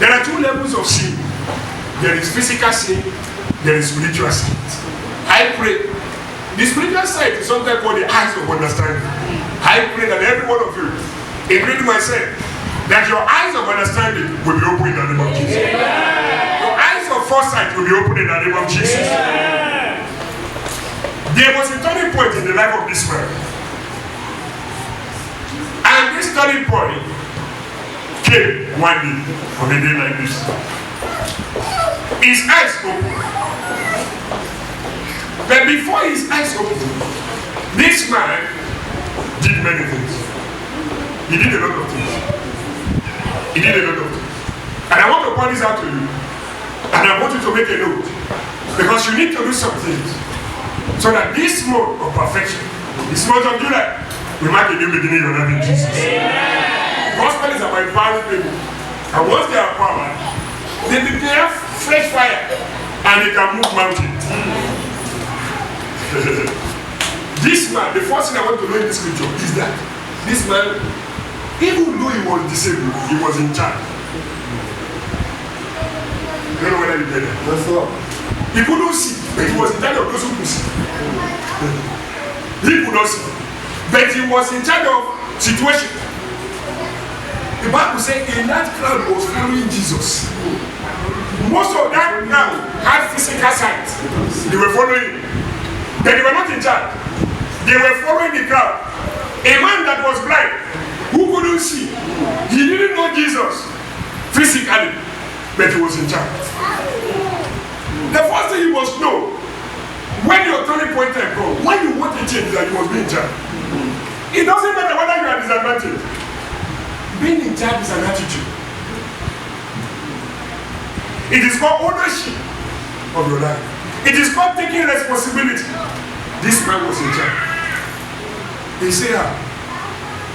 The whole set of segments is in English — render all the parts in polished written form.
There are two levels of sin. There is physical sin, there is spiritual sin. I pray. The spiritual side is sometimes called the eyes of understanding. I pray that every one of you, including myself, that your eyes of understanding will be open in the name of Jesus. Your eyes of foresight will be open in the name of Jesus. There was a turning point in the life of this man. And this turning point came one day, on a day like this. His eyes opened. But before his eyes opened, this man did many things. He did a lot of things. He did a lot of things. And I want to point this out to you. And I want you to make a note. Because you need to do some things. So that this month of perfection, this month of July, we mark a new beginning in your life in Jesus. Gospel is about empowering people. And once they are empowered, they have fresh fire and they can move mountains. This man, the first thing I want to know in this scripture is that this man, even though he was disabled, he was in charge. I don't know whether you get that. That's all. He couldn't see, but he was in charge of those who could see. He could not see, but he was in charge of situation. The Bible said a large crowd was following Jesus. Most of that crowd had physical sight. They were following him. But they were not in charge. They were following the crowd. A man that was blind, who couldn't see, he didn't know Jesus physically, but he was in charge. The first thing you must know, when your turning point time comes, when you want to change, that you must be in charge. It doesn't matter whether you are disadvantaged. Being in charge is an attitude. It is called ownership of your life. It is called taking responsibility. This man was in charge. He said,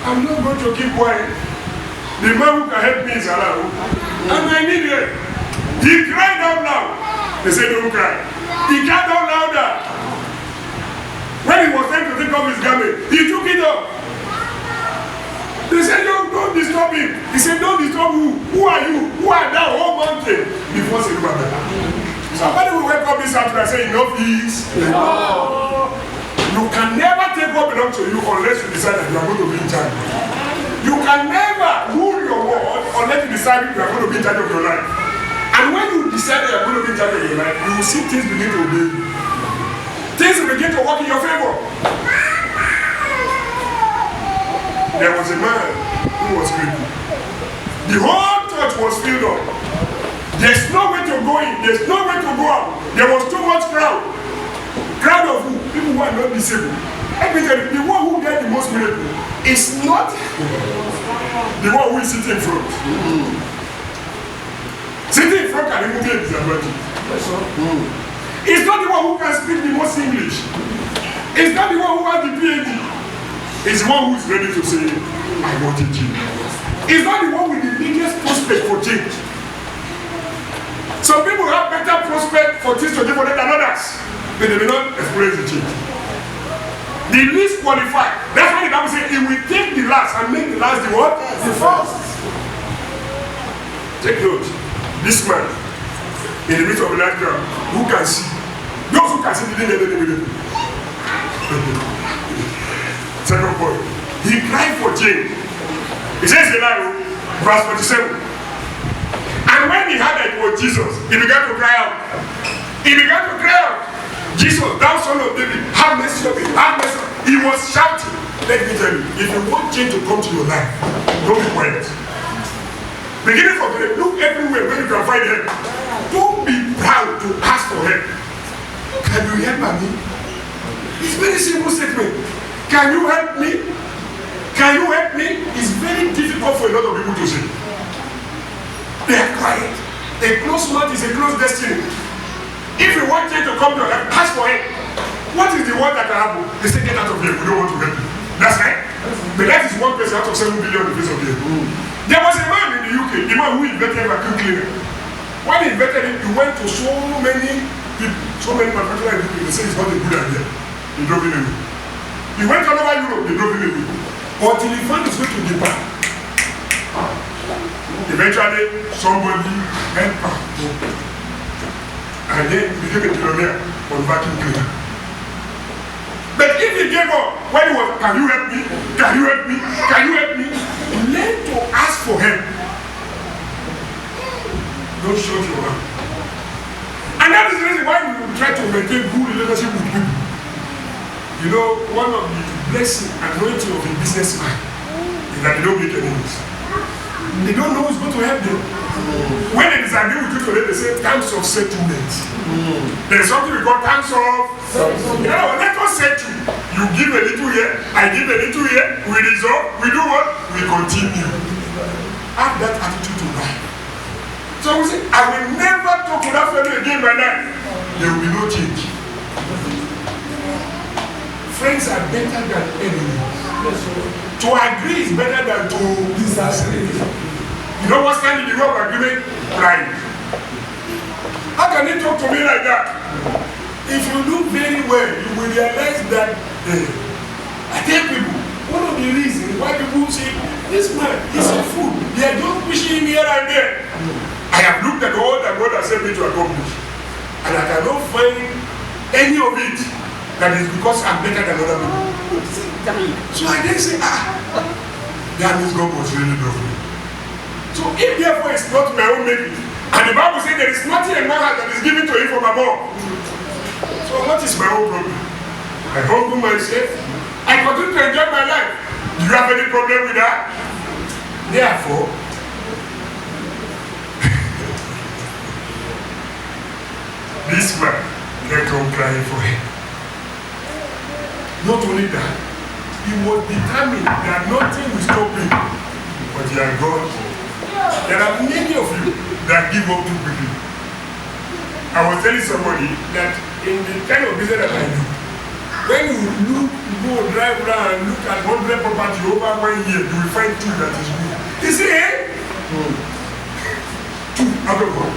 I'm not going to keep quiet. The man who can help me is around. And I need help. He cried out loud. They said, don't cry. He cried out louder. When he was trying to take off his garment, he took it off. They said, don't disturb him. He said, don't disturb who? Who are you? Who are thou, whole mountain? Before Zerubbabel. Somebody will wake up this afternoon and say, enough is enough. You can never take what belongs to you unless you decide that you are going to be in charge. You can never rule your world unless you decide you are going to be in charge of your life. And when you decide that you are going to be in charge of your life, you will see things begin to obey you. Things will begin to work in your favor. There was a man who was crippled. The whole church was filled up. There's no way to go in. There's no way to go out. There was too much crowd. Crowd of who? People who are not disabled. Let me tell you, the one who gets the most miracle is not the one who is sitting in front. Sitting in front can even be a disadvantage. It's not the one who can speak the most English. It's not the one who has the PhD. It's the one who is ready to say, I want a change. It's not the one with the biggest prospect for change. Some people have better prospect for things to give than others, but they may not experience the change. The least qualified. That's why the Bible says it will take the last and make the last the what? The first. Take note. This man, in the midst of the large crowd, who can see? Those who can see didn't get anything with it. Second point. He cried for change. He says in verse 47. And when he heard that it was Jesus, he began to cry out. He began to cry out. Jesus, thou son of David, have mercy on me, have mercy on me. He was shouting. Let me tell you, if you want change to come to your life, don't be quiet. Beginning from today, look everywhere where you can find help. Don't be proud to ask for help. Can you help me? It's a very simple statement. Can you help me? Can you help me? It's very difficult for a lot of people to say. They are quiet. A closed mouth is a closed destiny. If you want change to come to your life, ask for help. What is the word that can happen? They say, get out of here. We don't want to help you. That's right. But that is one person out of 7 billion in the face of the earth. There was a man in the UK, the man who invented vacuum cleaner. When he invented it, he went to so many people, so many manufacturers in the UK. They say it's not a good idea. He drove in away. He went all over Europe, they drove in away. Until he found his way to Japan. Eventually, somebody helped her. And then he became a billionaire on vacuum cleaner. But if he gave up, when he was, can you help me? Can you help me? Can you help me? Learn to ask for help. Don't shut your mouth. And that is the reason why we try to maintain good relationship with people. You know, one of the blessings and anointing of a businessman is that they don't make enemies. They don't know who's going to help them. When they disagree with you today, they say terms of settlement. There is something we call terms of settlement. You know, let us settle. You give a little here, I give a little here, we resolve, we do what? We continue. Have that attitude to life. So we say, I will never talk to that fellow again in my life. There will be no change. Friends are better than enemies. To agree is better than to disagree. You know what stands in the way of agreement? Pride. How can they talk to me like that? If you look very well, you will realize that I tell people, one of the reasons why people say, this man is a fool. They are just pushing him here and there. I have looked at all that God has sent me to accomplish. And I cannot find any of it that is because I'm better than other people. So I then say, that means God was really loving me. So if therefore it's not my own making, and the Bible says there is nothing in my heart that is given to him from above. So what is my own problem? I humble myself. I continue to enjoy my life. Do you have any problem with that? Therefore, this man let him crying for him. Not only that, he was determined that nothing will stop him. But he had gone. There are many of you that give up too quickly. I was telling somebody that in the kind of business that I do, when you go drive around and look at 100 property over 1 year, you will find 2 that is good. You see, 2 out of 1.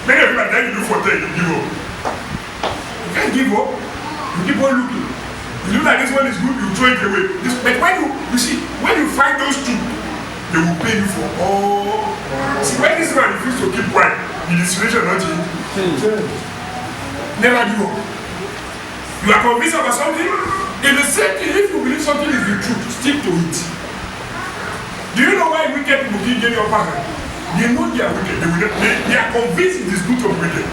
Many of you are trying to do for 10, you give up. You can't give up. You keep on looking. You look like this one is good, you throw it away. But when you see, when you find those 2, they will pay you for all. See, when this man refuses to keep quiet, the situation not change. Never give up. You are convinced about something? In the same thing, if you believe something is the truth, stick to it. Do you know why wicked people keep getting your power? They know they are wicked. They are convinced it is good to be wicked.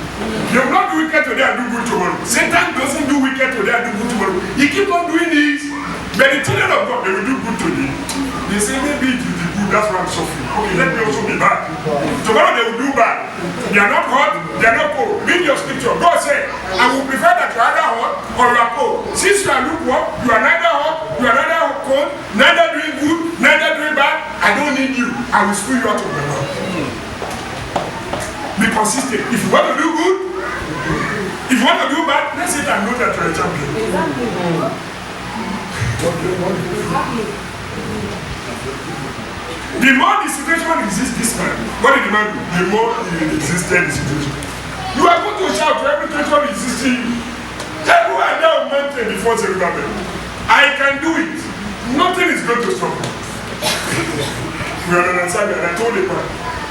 They will not do wicked today and do good tomorrow. Satan doesn't do wicked today and do good tomorrow. He keeps on doing this. But the children of God, they will do good today. They say maybe it will be good, that's why I'm suffering. Okay, let me also be bad. Tomorrow they will do bad. They are not hot, they are not cold. Read your scripture. God said, I will prefer that you are either hot or you are cold. Since you are lukewarm, you are neither hot, you are neither cold, neither doing good, neither doing bad. I don't need you. I will screw you out of my mouth. Be consistent. If you want to do good, if you want to do bad, let's say that know that you are a champion. The more the situation exists this man, what did the man do? The more he existed the situation. You are going to shout to every situation existing. Tell who are now mountain before Zerubbabel. I can do it. Nothing is going to stop me. We are on assignment and I told the man,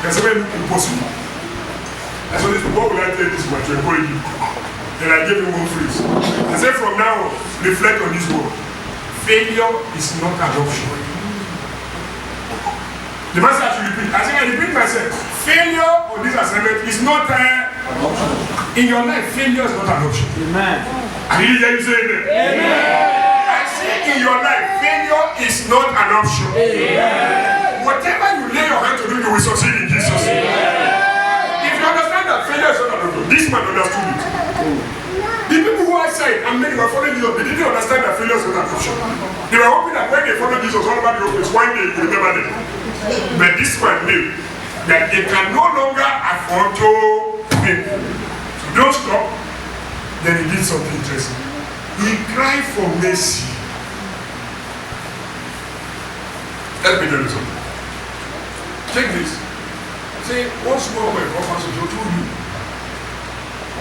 there's something impossible. I said, what will I tell this man to encourage you? Then I gave him one phrase. I said, from now on, reflect on this word. Failure is not an option. The master has to repeat. I think I repeat myself. Failure on this assignment is not an option. In your life, failure is not an option. Amen. I didn't hear you say amen. Amen. I say in your life, failure is not an option. Amen. Whatever you lay your hand to do, you will succeed in Jesus' name. If you understand that failure is not an option, this man understood it. The people who outside and many were following Jesus, they didn't understand that failure is not an option. They were hoping that when they followed Jesus all over the place, one day you will remember them. But this man knew that they can no longer afford to fail. So don't stop. Then he did something interesting. He cried for mercy. Let me tell you something. Take this. Say, what's more my prophet told you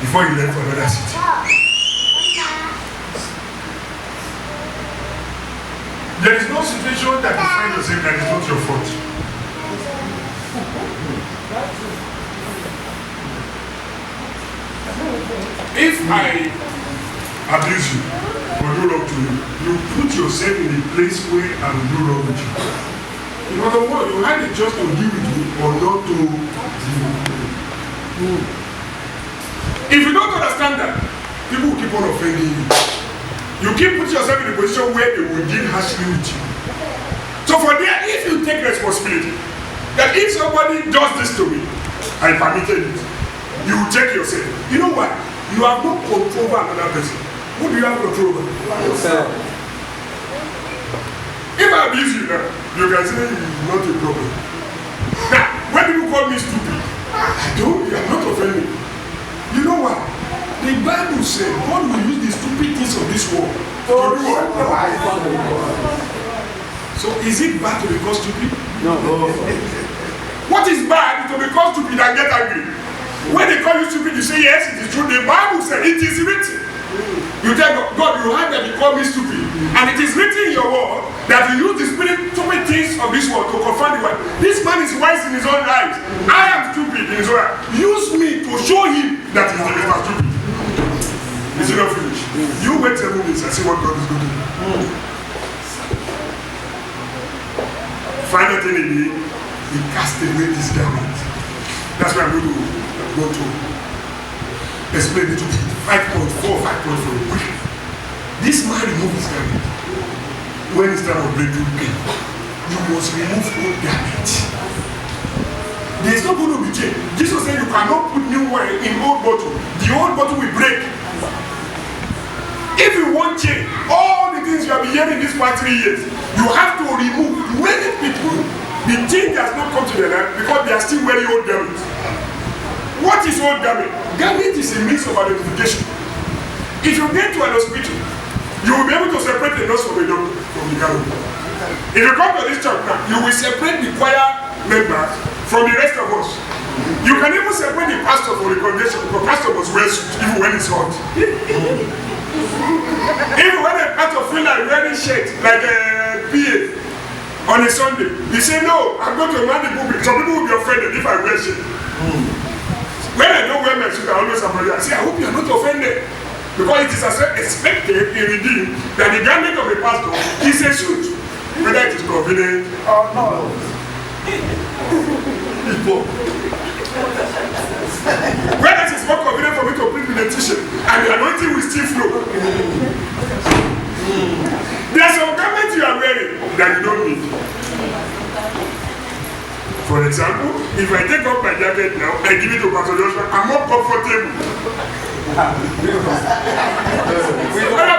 before you left for another city? There is no situation that you find yourself that is not your fault. If I abuse you or do wrong to you, you put yourself in a place where I will do wrong with you. In other words, you have a choice to deal with me or not to deal with me. If you don't understand that, people will keep on offending you. You keep putting yourself in a position where they will deal harshly with you. So for there, if you take responsibility, that if somebody does this to me, I permitted it, you will check yourself. You know what? You have no control over another person. Who do you have control over? Yourself. If I abuse you now, you can say it's not a problem. Now, when people call me stupid, I don't, you are not offending. You know what? The Bible says God will use the stupid things of this world to do what? So is it bad to become stupid? No. What is bad is to become stupid and get angry. When they call you stupid, you say yes, it is true. The Bible says it is written. You tell God, you have that you call me stupid. And it is written in your word that you use the stupid things of this world to confront the world. This man is wise in his own eyes. I am stupid in his own eyes. Use me to show him that he is stupid. Is it not finished? You wait 7 minutes and see what God is going to do. Final thing he did, he cast away his garment. That's why I'm going to go to explain it to you. 5.4, 5.4. This man removed his garment. When it's time of breakthrough pain, you must remove old garment. There is not going to be change. Jesus said you cannot put new wine in old bottle. The old bottle will break. If you want change, all the things you have been hearing these past 3 years, you have to remove. Many people, the change has not come to their life because they are still wearing old garments. What is old garment? Garment is a means of identification. If you get to an hospital, you will be able to separate the nurse from the doctor from the garment. If you come to this church now, you will separate the choir members from the rest of us. You can even separate the pastor from the congregation because pastor must wear suit even when it's hot. Even when a pastor feel like wearing shirt like a PA on a Sunday, he say no, I'm going to man the pulpit. Some people will be offended if I wear shirt. When I don't wear my suit, I always have I say, I hope you are not offended. Because it is expected in Redeem that the garment of the pastor is a suit. Whether it is convenient or not. Whether it is more convenient for me to print with a t-shirt and the anointing will still flow. There are some garments you are wearing that you don't need. For example, if I take off my jacket now, I give it to Pastor Joshua, I'm more comfortable. I'm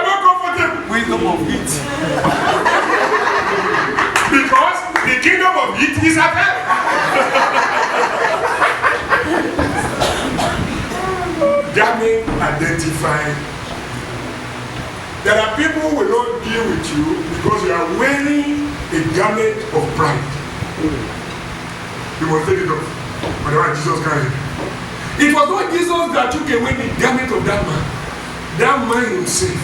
more comfortable. Wisdom of heat. Because the kingdom of heat is at hand. Garment identified. There are people who will not deal with you because you are wearing a garment of pride. You must take it off. Whatever Jesus carried. It was not Jesus that took away the garment of that man. That man himself.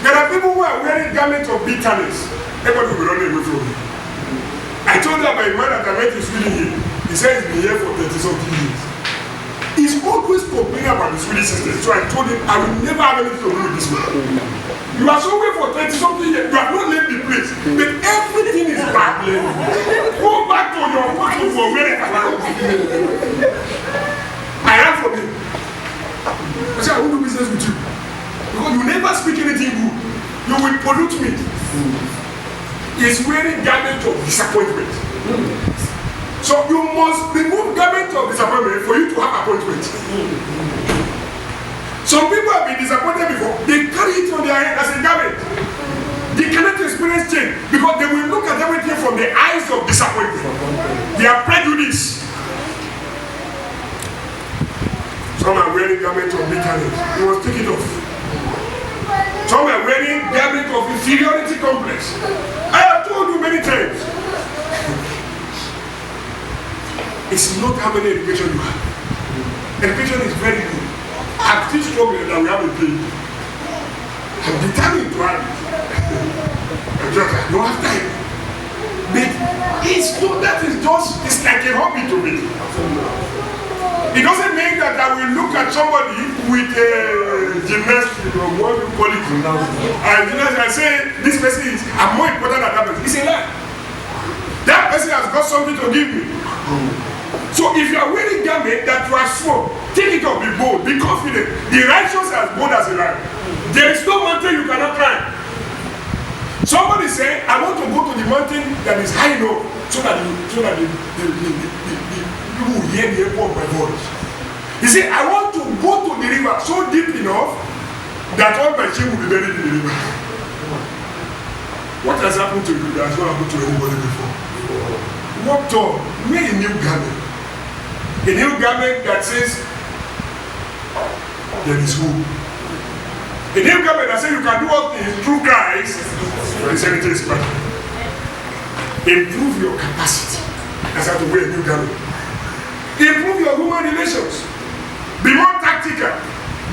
There are people who are wearing garments of bitterness. Everybody will run away from me. I told you about a man that I met in Sweden here. He said he's been here for 30-something years. He's always complaining about the Swedish system. So I told him, I will never have anything to do with this man. You are somewhere for 30-something years. You have not left the place. But everything is bad. Go back to your home for wherever. I ran from him. I said, I won't do business with you. Because you never speak anything good. You will pollute me. He's wearing garment of disappointment. So you must remove garment of disappointment for you to have appointment. Some people have been disappointed before. They carry it on their head as a garment. They cannot experience change because they will look at everything from the eyes of disappointment. They are prejudiced. Some are wearing garment of bitterness. You must take it off. Some are wearing garment of inferiority complex. I have told you many times. It's not how many education you have. Education is very good. I'm still struggling that we have a pay. I'm determined to have it. You have time. But it's not, that is just, it's like a hobby to me. It doesn't mean that I will look at somebody with a gymnastic or what you call it now. And say, this person is I'm more important than that person. It's a lie. That person has got something to give me. So if you are wearing garment that you are small, take it up, be bold, be confident. The righteous are as bold as a lion. There is no mountain you cannot climb. Somebody say, I want to go to the mountain that is high enough so that the people will hear the echo of my voice. He said, I want to go to the river so deep enough that all my sheep will be buried in the river. What has happened to you that has not happened to anybody before? Walked on, wear a new garment. A new garment that says, there is hope. A new garment that says you can do all things through Christ. Improve your capacity. That's how to wear a new garment. Improve your human relations. Be more tactical.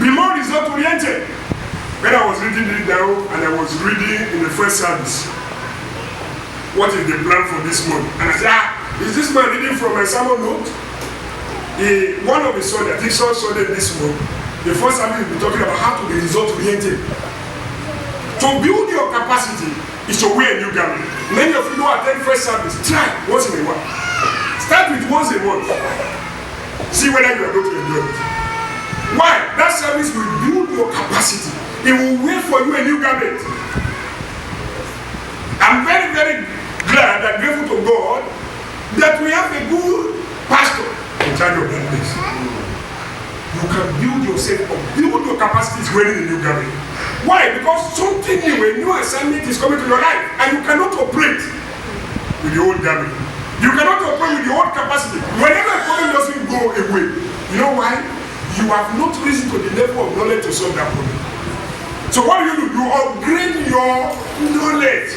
Be more result oriented. When I was reading it down and I was reading in the first service, what is the plan for this month? And I said, is this man reading from my sermon note? One of the Sunday, I think Sunday this month, the first service will be talking about how to be result oriented. To build your capacity is to wear a new garment. Many of you who attend first service, try once in a while. Start with once a month. See whether you are going to enjoy it. Why? That service will build your capacity. It will wear for you a new garment. I'm very, very glad and grateful to God that we have a good pastor in charge of that place. You can build yourself up, build your capacities wearing a new garment. Why? Because something new, a new assignment is coming to your life, and you cannot operate with the old garment. You cannot operate with the old capacity. Whenever a problem doesn't go away, you know why? You have not risen to the level of knowledge to solve that problem. So what do? You upgrade your knowledge.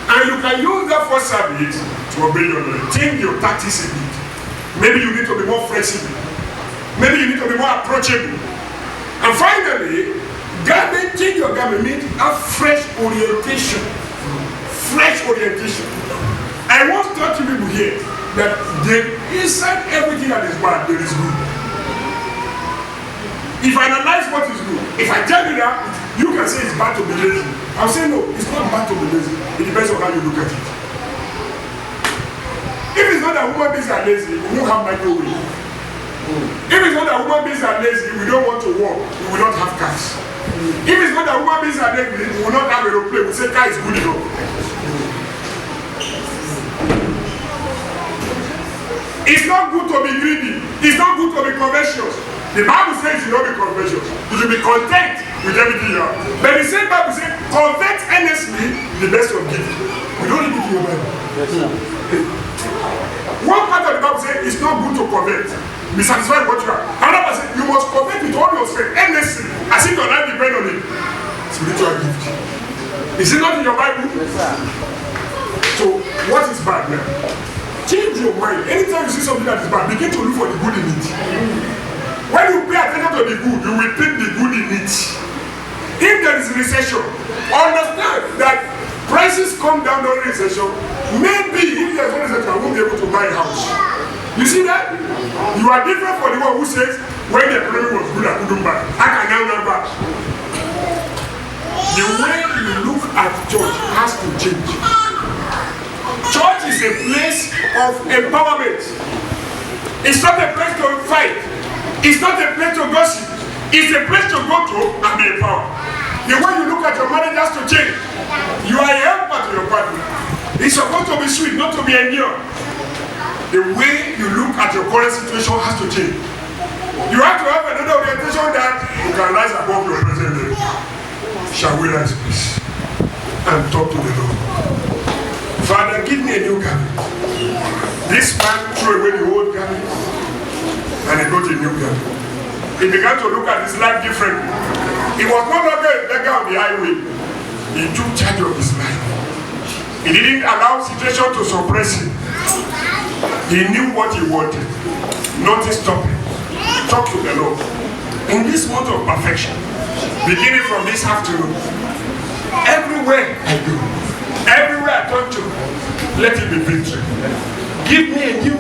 And you can use that first service to upgrade your knowledge. Change your tactics a bit. Maybe you need to be more flexible. Maybe you need to be more approachable. And finally, garment, change your garment means a fresh orientation. Fresh orientation. I want to talk to people here that inside everything that is bad, there is good. If I analyze what is good, if I tell you that, you can say it's bad to be lazy. I'll say no, it's not bad to be lazy. It depends on how you look at it. If it's not that human beings are lazy, we won't have microwave. If it's not that human beings are lazy, we don't want to walk, we will not have cars. If it's not that human beings are lazy, we will not have aeroplane. We say car is good enough. It's not good to be greedy. It's not good to be covetous. The Bible says you should not be covetous. You should be content with everything you have. But the same Bible says, covet earnestly the best of gifts. We don't need it in your Bible. One part of the Bible says it's not good to covet. Be satisfied with what you have. Another part says you must covet with all your strength earnestly, as if your life depends on it. Spiritual gift. Is it not in your Bible? So what is bad now? Change your mind. Anytime you see something that is bad, begin to look for the good in it. When you pay attention to the good, you will pick the good in it. If there is recession, understand that prices come down during recession. Maybe if there is no recession, I won't be able to buy a house. You see that? You are different from the one who says, when the economy was good, I couldn't buy. I can now buy. The way you look at church has to change. Church is a place of empowerment. It's not a place to fight. It's not a place to gossip. It's a place to go to and be empowered. The way you look at your marriage has to change. You are a helper to your partner. It's supposed to be sweet, not to be endured. The way you look at your current situation has to change. You have to have another orientation that you can rise above your present level. Shall we rise, please, and talk to the Lord? Father, give me a new garment. This man threw away the old garment and he got a new garment. He began to look at his life differently. He was no longer a beggar on the highway. He took charge of his life. He didn't allow situation to suppress him. He knew what he wanted. Nothing stopped him. Talk to the Lord. In this month of perfection, beginning from this afternoon, everywhere I go, everywhere I turn to, let it be victory. Give me a new